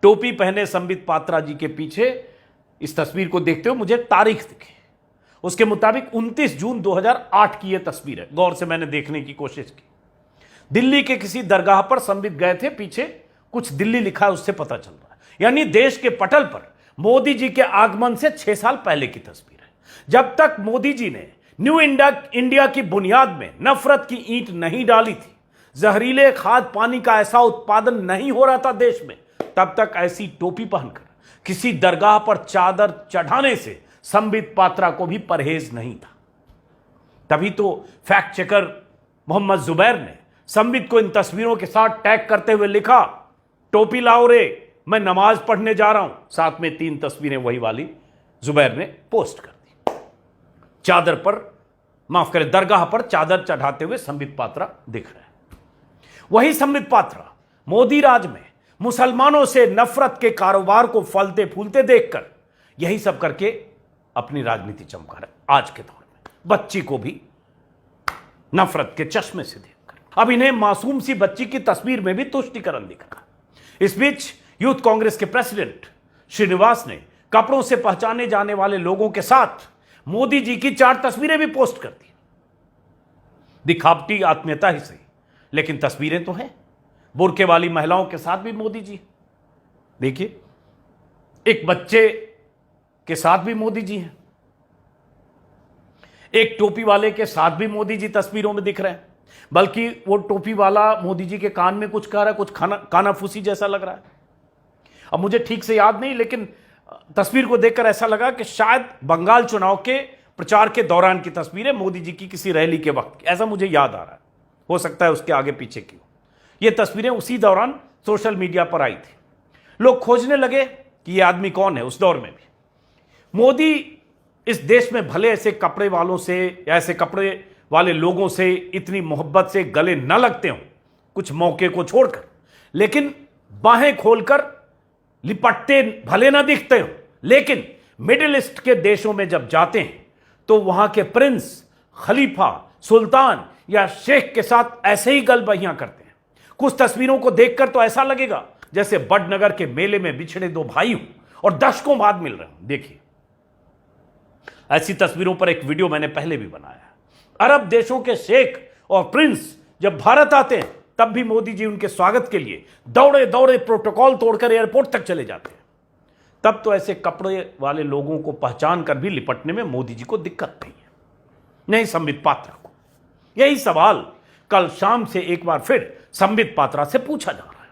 टोपी पहने संबित पात्रा जी के पीछे इस तस्वीर को देखते हो मुझे तारीख दिखी, उसके मुताबिक 29 जून 2008 की यह तस्वीर है। गौर से मैंने देखने की कोशिश की। दिल्ली के किसी दरगाह पर संबित गए थे, पीछे कुछ दिल्ली लिखा है उससे पता चल रहा है। यानी देश के पटल पर मोदी जी के आगमन से 6 साल पहले की तस्वीर है। जब तक मोदी जी ने न्यू इंडिया की बुनियाद में नफरत की ईंट नहीं डाली थी, जहरीले खाद पानी का ऐसा उत्पादन नहीं हो रहा था देश में, तब तक ऐसी टोपी पहनकर किसी दरगाह पर चादर चढ़ाने से संबित पात्रा को भी परहेज नहीं था। तभी तो फैक्ट चेकर मोहम्मद जुबैर ने संबित को इन तस्वीरों के साथ टैग करते हुए लिखा, टोपी लाओ रे, मैं नमाज पढ़ने जा रहा हूं। साथ में 3 तस्वीरें वही वाली जुबैर ने पोस्ट कर दी। चादर पर, माफ करें, दरगाह पर चादर चढ़ाते हुए संबित पात्रा दिख रहे हैं। वही संबित पात्रा मोदी राज में मुसलमानों से नफरत के कारोबार को फलते फूलते देखकर यही सब करके अपनी राजनीति चमका रहे। आज के दौर में बच्ची को भी नफरत के चश्मे से देखकर अब इन्हें मासूम सी बच्ची की तस्वीर में भी तुष्टीकरण दिख रहा। इस बीच यूथ कांग्रेस के प्रेसिडेंट श्रीनिवास ने कपड़ों से पहचाने जाने वाले लोगों के साथ मोदी जी की 4 तस्वीरें भी पोस्ट कर दी। दिखावटी आत्मीयता ही सही, लेकिन तस्वीरें तो हैं। बुर्के वाली महिलाओं के साथ भी मोदी जी, देखिए, एक बच्चे के साथ भी मोदी जी हैं, एक टोपी वाले के साथ भी मोदी जी तस्वीरों में दिख रहे हैं। बल्कि वो टोपी वाला मोदी जी के कान में कुछ कह रहा है, कुछ कानाफूसी जैसा लग रहा है। अब मुझे ठीक से याद नहीं, लेकिन तस्वीर को देखकर ऐसा लगा कि शायद बंगाल चुनाव के प्रचार के दौरान की तस्वीर है, मोदी जी की किसी रैली के वक्त की, ऐसा मुझे याद आ रहा है। हो सकता है उसके आगे पीछे की। ये तस्वीरें उसी दौरान सोशल मीडिया पर आई थी। लोग खोजने लगे कि ये आदमी कौन है। उस दौर में भी मोदी इस देश में भले ऐसे कपड़े वालों से या ऐसे कपड़े वाले लोगों से इतनी मोहब्बत से गले न लगते हों कुछ मौके को छोड़कर, लेकिन बाहें खोलकर लिपटते भले ना दिखते हों, लेकिन मिडिल ईस्ट के देशों में जब जाते हैं तो वहां के प्रिंस, खलीफा, सुल्तान या शेख के साथ ऐसे ही गलबहियां करते हैं। कुछ तस्वीरों को देखकर तो ऐसा लगेगा जैसे बड़नगर के मेले में बिछड़े 2 भाई हों और दशकों बाद मिल रहे हों। देखिए, ऐसी तस्वीरों पर एक वीडियो मैंने पहले भी बनाया है। अरब देशों के शेख और प्रिंस जब भारत आते हैं तब भी मोदी जी उनके स्वागत के लिए दौड़े दौड़े प्रोटोकॉल तोड़कर एयरपोर्ट तक चले जाते हैं। तब तो ऐसे कपड़े वाले लोगों को पहचान कर भी लिपटने में मोदी जी को दिक्कत नहीं है, नहीं संबित पात्रा को। यही सवाल कल शाम से एक बार फिर संबित पात्रा से पूछा जा रहा है।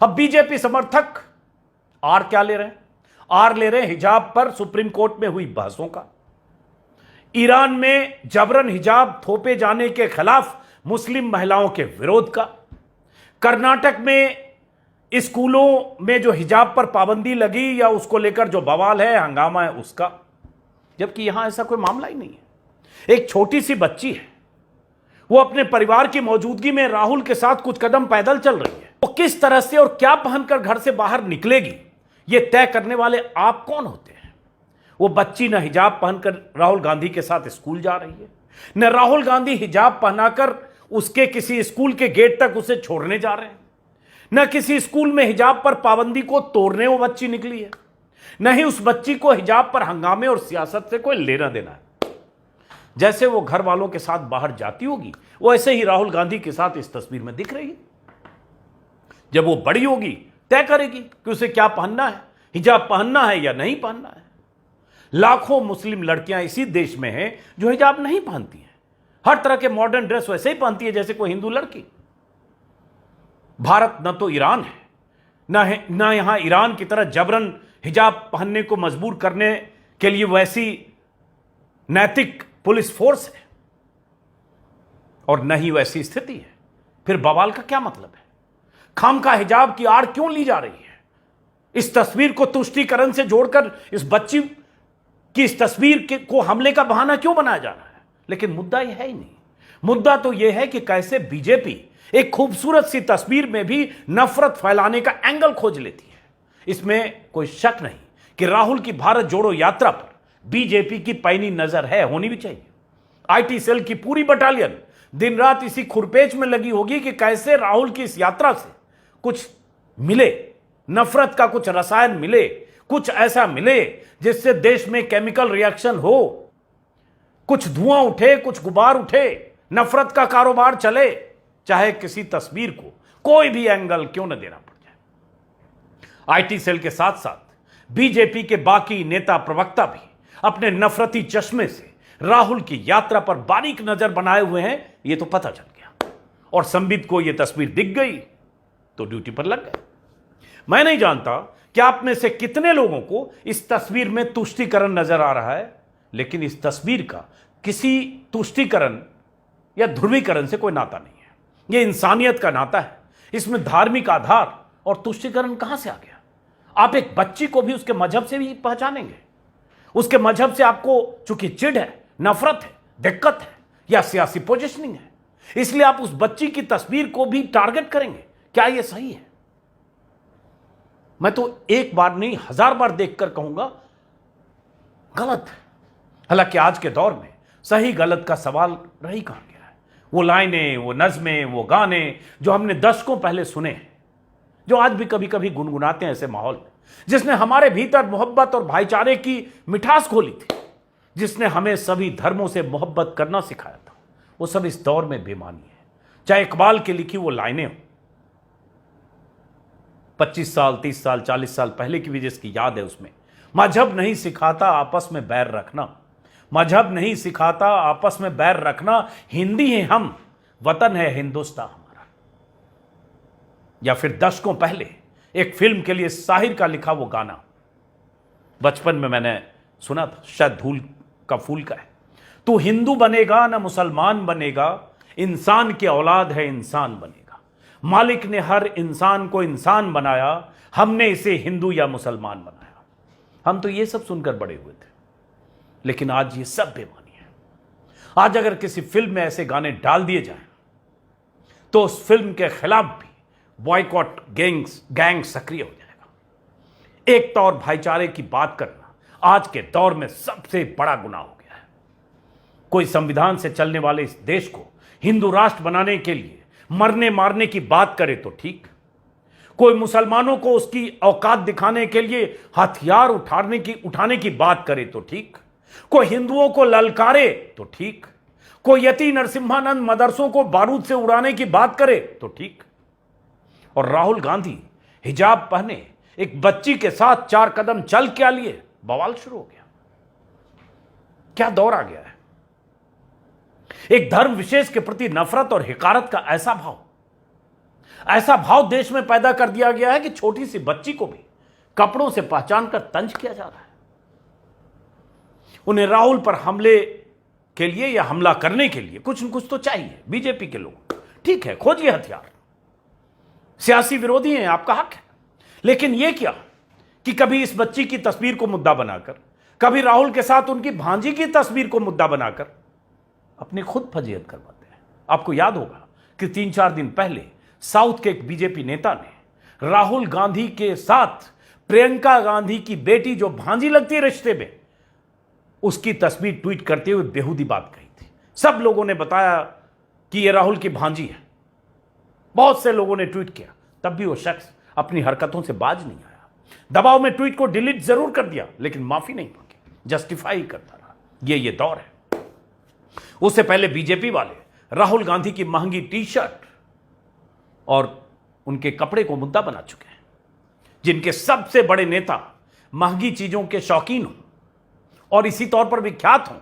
अब बीजेपी समर्थक आर क्या ले रहे हैं? आर ले रहे हैं हिजाब पर सुप्रीम कोर्ट में हुई बहसों का, ईरान में जबरन हिजाब थोपे जाने के खिलाफ मुस्लिम महिलाओं के विरोध का, कर्नाटक में स्कूलों में जो हिजाब पर पाबंदी लगी या उसको लेकर जो बवाल है, हंगामा है उसका, जबकि यहां ऐसा कोई मामला ही नहीं है। एक छोटी सी बच्ची है, वो अपने परिवार की मौजूदगी में राहुल के साथ कुछ कदम पैदल चल रही है। वो किस तरह से और क्या पहनकर घर से बाहर निकलेगी, ये तय करने वाले आप कौन होते हैं? वो बच्ची न हिजाब पहनकर राहुल गांधी के साथ स्कूल जा रही है, न राहुल गांधी हिजाब पहनाकर उसके किसी स्कूल के गेट तक उसे छोड़ने जा रहे हैं, न किसी स्कूल में हिजाब पर पाबंदी को तोड़ने वो बच्ची निकली है, न ही उस बच्ची को हिजाब पर हंगामे और सियासत से कोई लेना देना है। जैसे वो घर वालों के साथ बाहर जाती होगी, वो ऐसे ही राहुल गांधी के साथ इस तस्वीर में दिख रही है। जब वो बड़ी होगी तय करेगी कि उसे क्या पहनना है, हिजाब पहनना है या नहीं पहनना है। लाखों मुस्लिम लड़कियां इसी देश में हैं जो हिजाब नहीं पहनती हैं, हर तरह के मॉडर्न ड्रेस वैसे ही पहनती है जैसे कोई हिंदू लड़की। भारत न तो ईरान है, न यहां ईरान की तरह जबरन हिजाब पहनने को मजबूर करने के लिए वैसी नैतिक पुलिस फोर्स है, और न ही वैसी स्थिति है। फिर बवाल का क्या मतलब है? खामखा हिजाब की आड़ क्यों ली जा रही है? इस तस्वीर को तुष्टीकरण से जोड़कर इस बच्ची की इस तस्वीर को हमले का बहाना क्यों बनाया जा रहा है? लेकिन मुद्दा यह है ही नहीं। मुद्दा तो यह है कि कैसे बीजेपी एक खूबसूरत सी तस्वीर में भी नफरत फैलाने का एंगल खोज लेती है। इसमें कोई शक नहीं कि राहुल की भारत जोड़ो यात्रा पर बीजेपी की पैनी नजर है, होनी भी चाहिए। आईटी सेल की पूरी बटालियन दिन रात इसी खुरपेच में लगी होगी कि कैसे राहुल की इस यात्रा से कुछ मिले, नफरत का कुछ रसायन मिले, कुछ ऐसा मिले जिससे देश में केमिकल रिएक्शन हो, कुछ धुआं उठे, कुछ गुबार उठे, नफरत का कारोबार चले, चाहे किसी तस्वीर को कोई भी एंगल क्यों न देना पड़ जाए। आईटी सेल के साथ साथ बीजेपी के बाकी नेता प्रवक्ता भी अपने नफरती चश्मे से राहुल की यात्रा पर बारीक नजर बनाए हुए हैं, यह तो पता चल गया। और संबित को यह तस्वीर दिख गई तो ड्यूटी पर लग गए। मैं नहीं जानता कि आप में से कितने लोगों को इस तस्वीर में तुष्टीकरण नजर आ रहा है, लेकिन इस तस्वीर का किसी तुष्टीकरण या ध्रुवीकरण से कोई नाता नहीं है। यह इंसानियत का नाता है। इसमें धार्मिक आधार और तुष्टीकरण कहां से आ गया? आप एक बच्ची को भी उसके मजहब से भी पहचानेंगे। उसके मजहब से आपको चूंकि चिढ़ है, नफरत है, दिक्कत है या सियासी पोजीशनिंग है, इसलिए आप उस बच्ची की तस्वीर को भी टारगेट करेंगे। क्या यह सही है? मैं तो एक बार नहीं 1000 बार देखकर कहूंगा गलत है। हालांकि आज के दौर में सही गलत का सवाल रह ही कहां गया है। वो लाइनें, वो नज़में, वो गाने जो हमने दशकों पहले सुने हैं, जो आज भी कभी कभी गुनगुनाते हैं ऐसे माहौल में, जिसने हमारे भीतर मोहब्बत और भाईचारे की मिठास खोली थी, जिसने हमें सभी धर्मों से मोहब्बत करना सिखाया था, वो सब इस दौर में बेमानी है। चाहे इकबाल की लिखी वो लाइनें हो, 25 साल, 30 साल, 40 साल पहले की भी जिसकी याद है, उसमें मजहब नहीं सिखाता आपस में बैर रखना, मजहब नहीं सिखाता आपस में बैर रखना, हिंदी हैं हम, वतन है हिंदुस्तान हमारा। या फिर दशकों पहले एक फिल्म के लिए साहिर का लिखा वो गाना, बचपन में मैंने सुना था, शायद धूल का फूल का है, तू हिंदू बनेगा ना मुसलमान बनेगा, इंसान की औलाद है इंसान बनेगा, मालिक ने हर इंसान को इंसान बनाया, हमने इसे हिंदू या मुसलमान बनाया। हम तो ये सब सुनकर बड़े हुए थे, लेकिन आज ये सब बेमानी है। आज अगर किसी फिल्म में ऐसे गाने डाल दिए जाएं तो उस फिल्म के खिलाफ भी बॉयकॉट गैंग सक्रिय हो जाएगा। एकता और भाईचारे की बात करना आज के दौर में सबसे बड़ा गुनाह हो गया है। कोई संविधान से चलने वाले इस देश को हिंदू राष्ट्र बनाने के लिए मरने मारने की बात करे तो ठीक, कोई मुसलमानों को उसकी औकात दिखाने के लिए हथियार उठाने की बात करे तो ठीक, कोई हिंदुओं को ललकारे तो ठीक, कोई यति नरसिम्हानंद मदरसों को बारूद से उड़ाने की बात करे तो ठीक, और राहुल गांधी हिजाब पहने एक बच्ची के साथ 4 कदम चल क्या लिए, बवाल शुरू हो गया। क्या दौर आ गया है? एक धर्म विशेष के प्रति नफरत और हिकारत का ऐसा भाव देश में पैदा कर दिया गया है कि छोटी सी बच्ची को भी कपड़ों से पहचान कर तंज किया जा रहा है। उन्हें राहुल पर हमले के लिए या हमला करने के लिए कुछ न कुछ तो चाहिए। बीजेपी के लोग ठीक है, खोजिए हथियार, सियासी विरोधी हैं, आपका हक है, लेकिन यह क्या कि कभी इस बच्ची की तस्वीर को मुद्दा बनाकर, कभी राहुल के साथ उनकी भांजी की तस्वीर को मुद्दा बनाकर अपनी खुद फजीहत करवाते हैं। आपको याद होगा कि 3-4 दिन पहले साउथ के एक बीजेपी नेता ने राहुल गांधी के साथ प्रियंका गांधी की बेटी जो भांजी लगती है रिश्ते में, उसकी तस्वीर ट्वीट करते हुए बेहूदी बात कही थी। सब लोगों ने बताया कि यह राहुल की भांजी है, बहुत से लोगों ने ट्वीट किया, तब भी वो शख्स अपनी हरकतों से बाज नहीं आया। दबाव में ट्वीट को डिलीट जरूर कर दिया, लेकिन माफी नहीं मांगी, जस्टिफाई करता रहा। ये दौर है। उससे पहले बीजेपी वाले राहुल गांधी की महंगी टी शर्ट और उनके कपड़े को मुद्दा बना चुके हैं। जिनके सबसे बड़े नेता महंगी चीजों के शौकीन हों और इसी तौर पर विख्यात हों,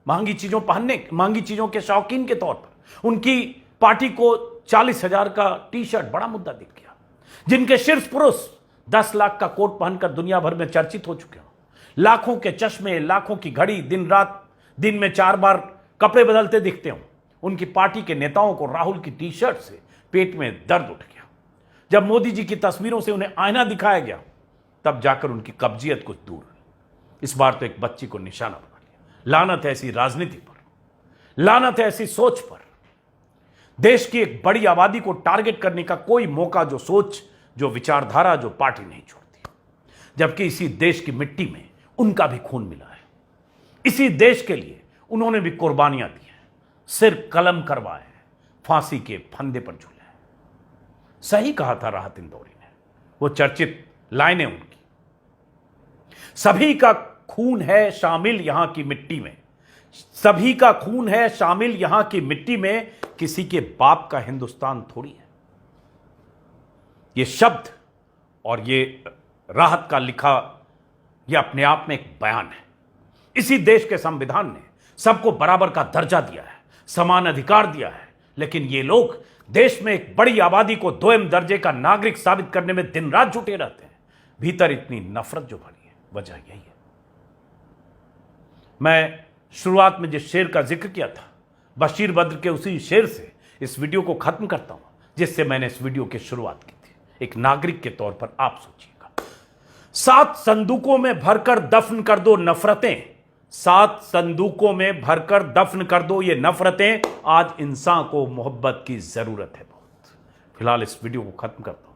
महंगी चीजों पहनने, महंगी चीजों के शौकीन के तौर पर उनकी पार्टी को 40,000 का टी शर्ट बड़ा मुद्दा दिख गया। जिनके शीर्ष पुरुष 10 लाख का कोट पहनकर दुनिया भर में चर्चित हो चुके हों, लाखों के चश्मे, लाखों की घड़ी, दिन रात दिन में 4 बार कपड़े बदलते दिखते हों, उनकी पार्टी के नेताओं को राहुल की टी शर्ट से पेट में दर्द उठ गया। जब मोदी जी की तस्वीरों से उन्हें आईना दिखाया गया, तब जाकर उनकी कब्जियत कुछ दूर हुई। इस बार तो एक बच्ची को निशाना बना लिया। लानत है ऐसी राजनीति पर, लानत है ऐसी सोच पर। देश की एक बड़ी आबादी को टारगेट करने का कोई मौका जो सोच, जो विचारधारा, जो पार्टी नहीं छोड़ती। जबकि इसी देश की मिट्टी में उनका भी खून मिला है। इसी देश के लिए उन्होंने भी कुर्बानियां दी हैं, सिर कलम करवाए हैं, फांसी के फंदे पर झूले हैं। सही कहा था राहत इंदौरी ने, वो चर्चित लाइनें उनकी। सभी का खून है शामिल यहां की मिट्टी में, सभी का खून है शामिल यहां की मिट्टी में, किसी के बाप का हिंदुस्तान थोड़ी है। ये शब्द और ये राहत का लिखा, यह अपने आप में एक बयान है। इसी देश के संविधान ने सबको बराबर का दर्जा दिया है, समान अधिकार दिया है, लेकिन ये लोग देश में एक बड़ी आबादी को दोयम दर्जे का नागरिक साबित करने में दिन रात जुटे रहते हैं। भीतर इतनी नफरत जो भरी है, वजह यही है। मैं शुरुआत में जिस शेर का जिक्र किया था, बशीर बद्र के उसी शेर से इस वीडियो को खत्म करता हूं, जिससे मैंने इस वीडियो की शुरुआत की थी। एक नागरिक के तौर पर आप सोचिएगा, 7 संदूकों में भरकर दफन कर दो नफरतें, 7 संदूकों में भरकर दफन कर दो ये नफरतें। आज इंसान को मोहब्बत की जरूरत है बहुत। फिलहाल इस वीडियो को खत्म करता हूं।